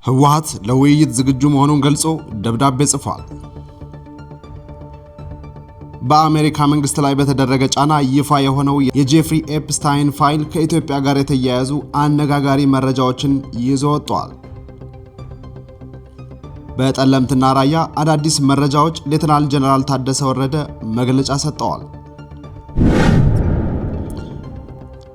ህወሓት ለውይይት ዝግጁ መሆኑን ገልጾ ደብዳቤ ጽፏል። በአሜሪካ መንግስት ላይ በተደረገ ጫና ይፋ የሆነው የጄፍሪ ኤፕስታይን ፋይል ከኢትዮጵያ ጋር የተያያዙ አነጋጋሪ መረጃዎችን ይዞ ወጥቷል። በጠለምትና ራያ አዳዲስ መረጃዎች ሌተናል ጀነራል ታደሰ ወረደ መግለጫ ሰጥተዋል።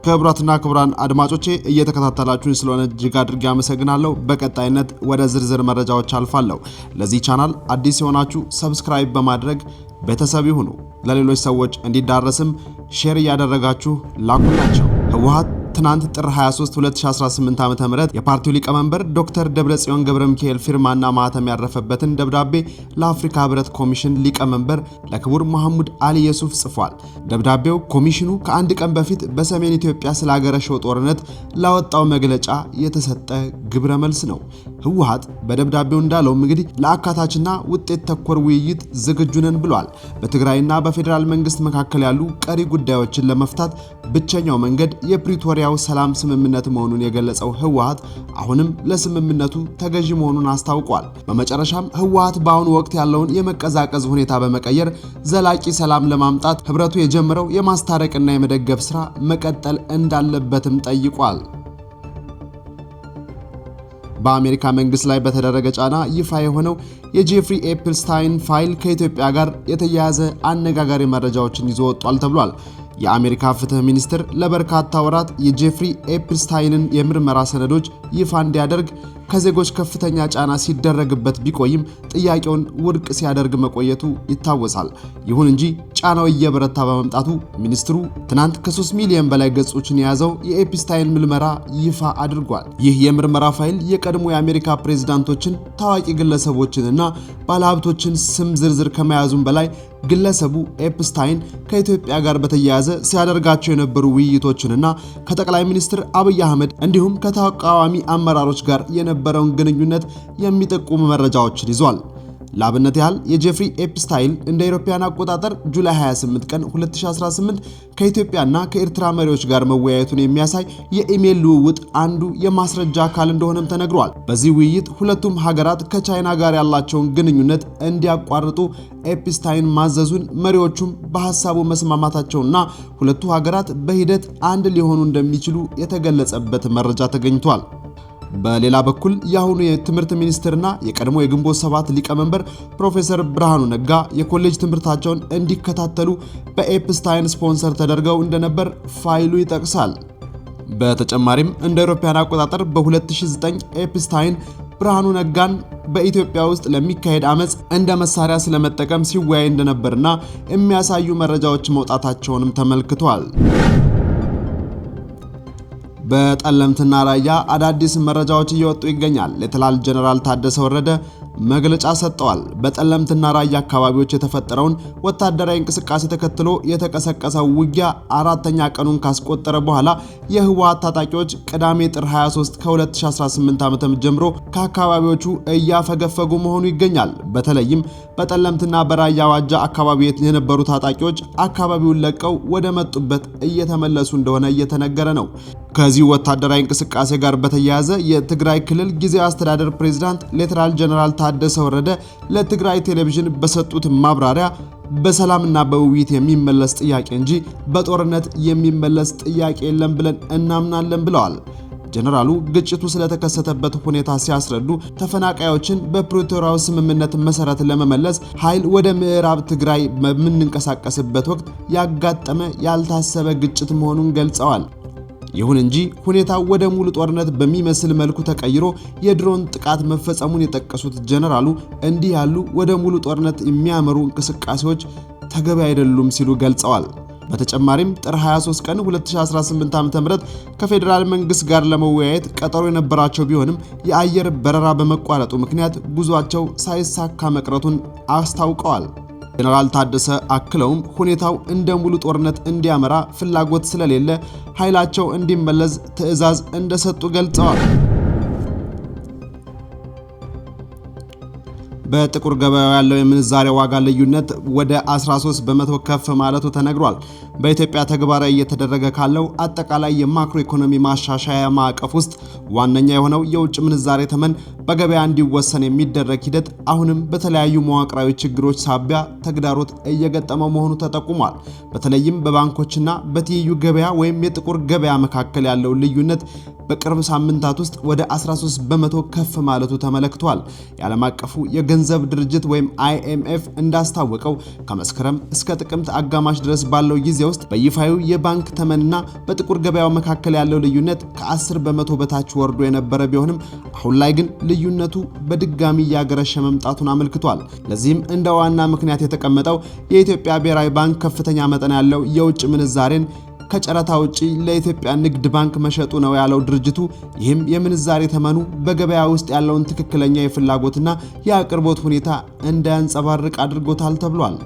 ክቡራትና ክቡራን አድማጮቼ እየተከታተላችሁን ስለሆነ እጅግ አድርጌ አመሰግናለሁ። በቀጣይነት ወደ ዝርዝር መረጃዎች አልፋለሁ። ለዚህ ቻናል አዲስ የሆናችሁ ሰብስክራይብ በማድረግ ቤተሰብ ይሁኑ። ለሌሎች ሰዎች እንዲዳረስም ሼር እያደረጋችሁ ላኩላቸው። ህወሓት ትናንት ጥር 23 2018 ዓ.ም የፓርቲው ሊቀመንበር ዶክተር ደብረጽዮን ገብረሚካኤል ፊርማና ማህተም ያረፈበትን ደብዳቤ ለአፍሪካ ህብረት ኮሚሽን ሊቀመንበር ለክቡር መሐሙድ አሊ የሱፍ ጽፏል። ደብዳቤው ኮሚሽኑ ከአንድ ቀን በፊት በሰሜን ኢትዮጵያ ስላገረሸው ጦርነት ላወጣው መግለጫ የተሰጠ ግብረ መልስ ነው። ህወሓት በደብዳቤው እንዳለው እንግዲህ ለአካታችና ውጤት ተኮር ውይይት ዝግጁ ነን ብሏል። በትግራይና በፌዴራል መንግስት መካከል ያሉ ቀሪ ጉዳዮችን ለመፍታት ብቸኛው መንገድ የፕሪቶሪያው ሰላም ስምምነት መሆኑን የገለጸው ህወሓት አሁንም ለስምምነቱ ተገዢ መሆኑን አስታውቋል። በመጨረሻም ህወሓት በአሁኑ ወቅት ያለውን የመቀዛቀዝ ሁኔታ በመቀየር ዘላቂ ሰላም ለማምጣት ህብረቱ የጀመረው የማስታረቅና የመደገፍ ስራ መቀጠል እንዳለበትም ጠይቋል። በአሜሪካ መንግስት ላይ በተደረገ ጫና ይፋ የሆነው የጄፍሪ ኤፕስታይን ፋይል ከኢትዮጵያ ጋር የተያያዘ አነጋጋሪ መረጃዎችን ይዞ ወጥቷል ተብሏል። የአሜሪካ ፍትህ ሚኒስትር ለበርካታ ወራት የጄፍሪ ኤፕስታይንን የምርመራ ሰነዶች ይፋ እንዲያደርግ ከዜጎች ከፍተኛ ጫና ሲደረግበት ቢቆይም ጥያቄውን ውድቅ ሲያደርግ መቆየቱ ይታወሳል። ይሁን እንጂ ጫናው እየበረታ በመምጣቱ ሚኒስትሩ ትናንት ከ3 ሚሊዮን በላይ ገጾችን የያዘው የኤፕስታይን ምርመራ ይፋ አድርጓል። ይህ የምርመራ ፋይል የቀድሞ የአሜሪካ ፕሬዝዳንቶችን፣ ታዋቂ ግለሰቦችንና ባለሀብቶችን ስም ዝርዝር ከመያዙም በላይ ግለሰቡ ኤፕስታይን ከኢትዮጵያ ጋር በተያያዘ ሲያደርጋቸው የነበሩ ውይይቶችንና ከጠቅላይ ሚኒስትር አብይ አህመድ እንዲሁም ከተቃዋሚ አመራሮች ጋር የነበረውን ግንኙነት የሚጠቁሙ መረጃዎችን ይዟል። ላብነት ያህል የጄፍሪ ኤፕስታይን እንደ አውሮፓውያን አቆጣጠር ጁላይ 28 ቀን 2018 ከኢትዮጵያና ከኤርትራ መሪዎች ጋር መወያየቱን የሚያሳይ የኢሜል ልውውጥ አንዱ የማስረጃ አካል እንደሆነም ተነግሯል። በዚህ ውይይት ሁለቱም ሀገራት ከቻይና ጋር ያላቸውን ግንኙነት እንዲያቋርጡ ኤፕስታይን ማዘዙን፣ መሪዎቹም በሐሳቡ መስማማታቸውና ሁለቱ ሀገራት በሂደት አንድ ሊሆኑ እንደሚችሉ የተገለጸበት መረጃ ተገኝቷል። በሌላ በኩል የአሁኑ የትምህርት ሚኒስትርና የቀድሞ የግንቦት 7 ሊቀመንበር ፕሮፌሰር ብርሃኑ ነጋ የኮሌጅ ትምህርታቸውን እንዲከታተሉ በኤፕስታይን ስፖንሰር ተደርገው እንደነበር ፋይሉ ይጠቅሳል። በተጨማሪም እንደ አውሮፓውያን አቆጣጠር በ2009 ኤፕስታይን ብርሃኑ ነጋን በኢትዮጵያ ውስጥ ለሚካሄድ አመጽ እንደ መሳሪያ ስለመጠቀም ሲወያይ እንደነበርና የሚያሳዩ መረጃዎች መውጣታቸውንም ተመልክቷል። በጠለምትና ራያ አዳዲስ መረጃዎች እየወጡ ይገኛል። ሌተናል ጀነራል ታደሰ ወረደ መግለጫ ሰጥተዋል። በጠለምትና ራያ አካባቢዎች የተፈጠረውን ወታደራዊ እንቅስቃሴ ተከትሎ የተቀሰቀሰው ውጊያ አራተኛ ቀኑን ካስቆጠረ በኋላ የህወሓት ታጣቂዎች ቅዳሜ ጥር 23 ከ2018 ዓ.ም ጀምሮ ከአካባቢዎቹ እያፈገፈጉ መሆኑ ይገኛል። በተለይም በጠለምትና በራያ ዋጃ አካባቢ የነበሩ ታጣቂዎች አካባቢውን ለቀው ወደ መጡበት እየተመለሱ እንደሆነ እየተነገረ ነው። ከዚህ ወታደራዊ እንቅስቃሴ ጋር በተያያዘ የትግራይ ክልል ጊዜያዊ አስተዳደር ፕሬዝዳንት ሌተናል ጀነራል ታደሰ ወረደ ለትግራይ ቴሌቪዥን በሰጡት ማብራሪያ በሰላምና በውይይት የሚመለስ ጥያቄ እንጂ በጦርነት የሚመለስ ጥያቄ የለም ብለን እናምናለን ብለዋል። ጀነራሉ ግጭቱ ስለተከሰተበት ሁኔታ ሲያስረዱ ተፈናቃዮችን በፕሪቶሪያው ስምምነት መሰረት ለመመለስ ኃይል ወደ ምዕራብ ትግራይ በምንንቀሳቀስበት ወቅት ያጋጠመ ያልታሰበ ግጭት መሆኑን ገልጸዋል። ይሁን እንጂ ሁኔታው ወደ ሙሉ ጦርነት በሚመስል መልኩ ተቀይሮ የድሮን ጥቃት መፈጸሙን የጠቀሱት ጀነራሉ እንዲህ ያሉ ወደ ሙሉ ጦርነት የሚያመሩ እንቅስቃሴዎች ተገቢ አይደሉም ሲሉ ገልጸዋል። በተጨማሪም ጥር 23 ቀን 2018 ዓ.ም ከፌዴራል መንግስት ጋር ለመወያየት ቀጠሮ የነበራቸው ቢሆንም የአየር በረራ በመቋረጡ ምክንያት ጉዟቸው ሳይሳካ መቅረቱን አስታውቀዋል። ጀነራል ታደሰ አክለውም ሁኔታው እንደ ሙሉ ጦርነት እንዲያመራ ፍላጎት ስለሌለ ኃይላቸው እንዲመለስ ትዕዛዝ እንደሰጡ ገልጸዋል። በጥቁር ገበያው ያለው የምንዛሬ ዋጋ ልዩነት ወደ 13 በመቶ ከፍ ማለቱ ተነግሯል። በኢትዮጵያ ተግባራዊ እየተደረገ ካለው አጠቃላይ የማክሮ ኢኮኖሚ ማሻሻያ ማዕቀፍ ውስጥ ዋነኛ የሆነው የውጭ ምንዛሬ ተመን በገበያ እንዲወሰን የሚደረግ ሂደት አሁንም በተለያዩ መዋቅራዊ ችግሮች ሳቢያ ተግዳሮት እየገጠመው መሆኑ ተጠቁሟል። በተለይም በባንኮችና በትይዩ ገበያ ወይም የጥቁር ገበያ መካከል ያለው ልዩነት በቅርብ ሳምንታት ውስጥ ወደ 13 በመቶ ከፍ ማለቱ ተመለክቷል። የዓለም አቀፉ የገንዘብ ድርጅት ወይም IMF እንዳስታወቀው ከመስከረም እስከ ጥቅምት አጋማሽ ድረስ ባለው ጊዜ ውስጥ በይፋዩ የባንክ ተመንና በጥቁር ገበያው መካከል ያለው ልዩነት ከ10 በመቶ በታች ወርዶ የነበረ ቢሆንም አሁን ላይ ግን ልዩነቱ በድጋሚ እያገረሸ መምጣቱን አመልክቷል። ለዚህም እንደ ዋና ምክንያት የተቀመጠው የኢትዮጵያ ብሔራዊ ባንክ ከፍተኛ መጠን ያለው የውጭ ምንዛሬን ከጨረታ ውጪ ለኢትዮጵያ ንግድ ባንክ መሸጡ ነው ያለው ድርጅቱ። ይህም የምንዛሬ ተመኑ በገበያ ውስጥ ያለውን ትክክለኛ የፍላጎትና የአቅርቦት ሁኔታ እንዳያንጸባርቅ አድርጎታል ተብሏል።